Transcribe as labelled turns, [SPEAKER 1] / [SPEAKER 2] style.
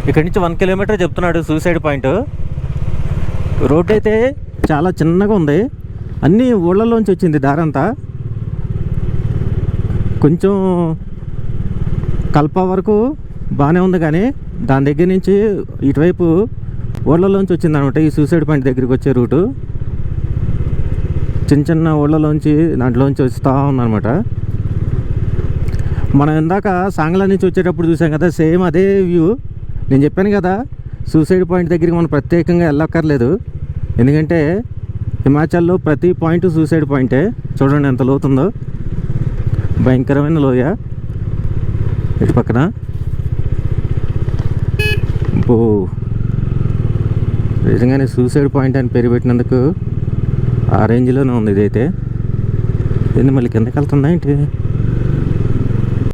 [SPEAKER 1] ఇక్కడి నుంచి 1 కిలోమీటర్ చెప్తున్నాడు సూసైడ్ పాయింట్. రోడ్డు అయితే చాలా చిన్నగా ఉంది, అన్నీ ఊళ్ళలోంచి వచ్చింది దారంతా. కొంచెం కల్ప వరకు బాగానే ఉంది, కానీ దాని దగ్గర నుంచి ఇటువైపు ఊళ్ళలోంచి వచ్చింది అనమాట. ఈ సూసైడ్ పాయింట్ దగ్గరికి వచ్చే రూటు చిన్న చిన్న ఊళ్ళలోంచి దాంట్లోంచి వస్తూ ఉందన్నమాట. మనం ఇందాక సాంగ్లా నుంచి వచ్చేటప్పుడు చూసాం కదా, సేమ్ అదే వ్యూ. నేను చెప్పాను కదా, సూసైడ్ పాయింట్ దగ్గరికి మనం ప్రత్యేకంగా వెళ్ళక్కర్లేదు, ఎందుకంటే హిమాచల్లో ప్రతి పాయింట్ సూసైడ్ పాయింటే. చూడండి ఎంత లోతుందో, భయంకరమైన లోయ ఇటు పక్కన. నిజంగానే సూసైడ్ పాయింట్ అని పేరు పెట్టినందుకు ఆ రేంజ్లోనే ఉంది ఇదైతే. ఏంది మళ్ళీ కిందకి వెళ్తుందా ఏంటి?